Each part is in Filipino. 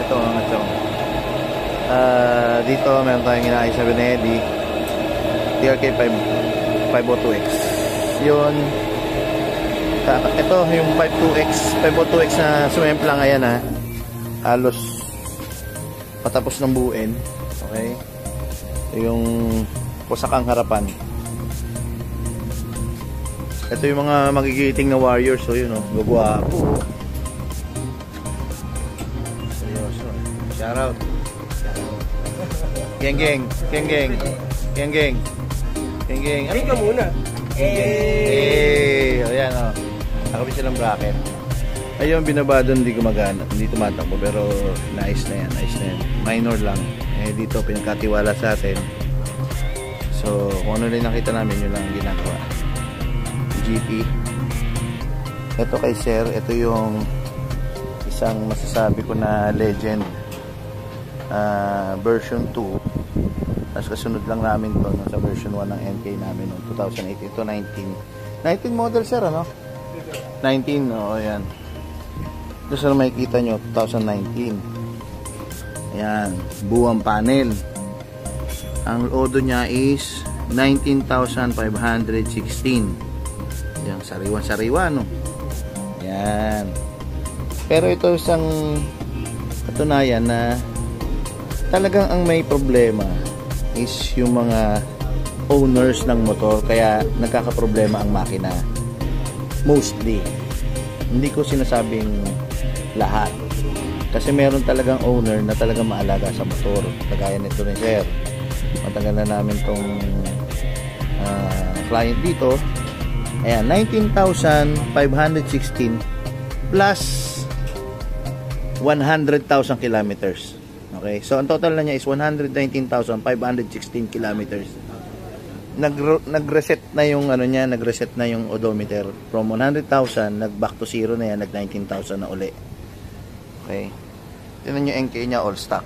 ito mga chong. Dito meron tayong inaayos sa Benedi TRK 502X. Yun. Ito yung 502X na sumemplang. Ayan ha, halos patapos ng buuin. Okay, ito yung pusakang harapan. Ito yung mga magigiting na warriors. So yun o, gugwapo. Seryoso. Shoutout. Geng geng. Geng geng. Geng geng. Geng geng. Hindi ka muna. Ayan o. Nakabit silang bracket. Ayun, binaba doon, hindi gumagana. Hindi tumatakbo, pero nice na yan. Nice na yan. Minor lang. Dito, pinagkatiwala sa atin. So, kung ano rin nakita namin, yun lang ginagawa. GP. Ito kay Sir, ito yung isang masasabi ko na legend, version 2. Tapos kasunod lang namin to sa version 1 ng NK namin noong 2008. Ito 19 model, Sir, ano? 19, oo, yan. Ito, Sir, makikita nyo 2019. Ayan, buwang panel. Ang odo niya is 19,516. Yung sariwan-sariwa, no? Yan. Pero ito isang katunayan na talagang ang may problema is yung mga owners ng motor, kaya nagkakaproblema ang makina. Mostly. Hindi ko sinasabing lahat. Kasi meron talagang owner na talagang maalaga sa motor. Kagaya nito ni Sir. Matagal na namin tong client dito. Ayan, 19,516 plus 100,000 kilometers. Okay, so ang total na niya is 119,516 kilometers. Nag-reset na yung ano niya, nag-reset na yung odometer from 100,000, nag-back to zero na yan, nag 19,000 na uli. Okay, tingnan nyo NK niya, all stock.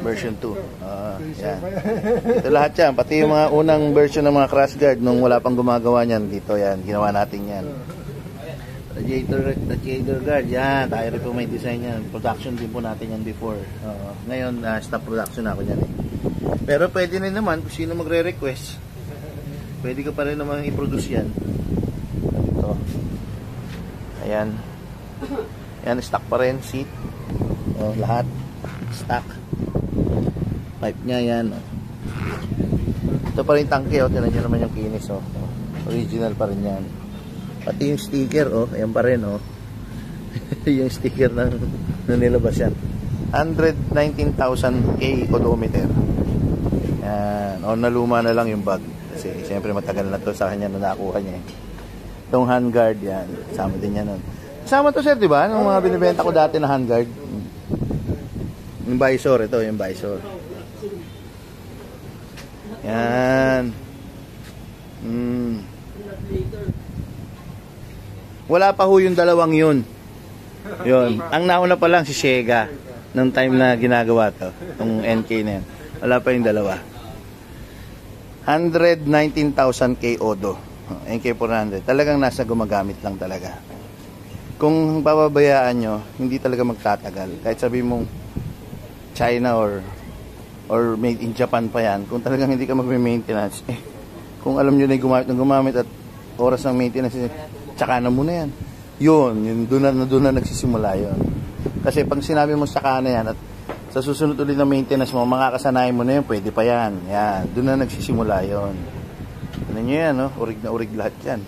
Version 2. Yan. Ito lahat yan. Pati yung mga unang version ng mga crash guard nung wala pang gumagawa niyan, dito yan. Ginawa natin yan. Radiator guard. Yan. Tayo rin po may design yan. Production din po natin yan before. Ngayon, stop production ako yan eh. Pero pwede rin naman kung sino magre-request. Pwede ka pa rin naman i-produce yan. Ito. Ayan. Ayan, stock pa rin. Seat. Lahat. Stock. Pipe niya yan. Ito pa rin tangke. Tignan nyo naman yung kinis. Original pa rin yan. Pati yung sticker. Ayan pa rin. Yung sticker na nilabas yan. 119,000 K odometer. Yan. Naluma na lang yung bag. Kasi siyempre matagal na to sa kanya na nakuha niya. Itong handguard yan. Sama din yan. Sama to, Sir, diba? Nung mga binibenta ko dati na handguard. Yung visor, ito yung visor. Yan. Wala pa ho yung dalawang yun. Yun. Ang nauna pa lang si Sega nung time na ginagawa to. Yung NK na yan. Wala pa yung dalawa. 119,000 K Odo. NK 400. Talagang nasa gumagamit lang talaga. Kung pababayaan nyo, hindi talaga magtatagal. Kahit sabi mong China or made in Japan pa yan, kung talagang hindi ka mag-maintenance, kung alam nyo na yung gumamit at oras ng maintenance, tsaka na muna yan. Yun, doon na nagsisimula yun. Kasi pag sinabi mo tsaka na yan at sa susunod ulit na maintenance mo, makakasanayan mo na yun, pwede pa yan. Yan, doon na nagsisimula yun. Ano nyo yan, urig na urig lahat yan.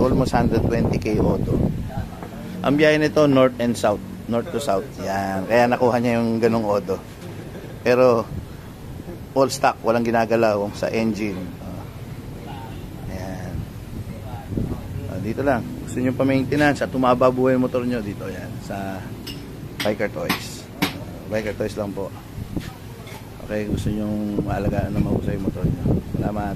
Almost 120K auto. Ang biyahe nito, north and south. North to south. Yan. Kaya nakuha niya yung ganong odo. Pero all stock, walang ginagalaw sa engine. Ayan. Dito lang. Gusto nyo pa maintenance at tumaba buhay yung motor nyo dito. Yan. Sa Biker Toys. Biker Toys lang po. Okay, gusto nyo maalagaan na mahusay yung motor nyo. Salamat.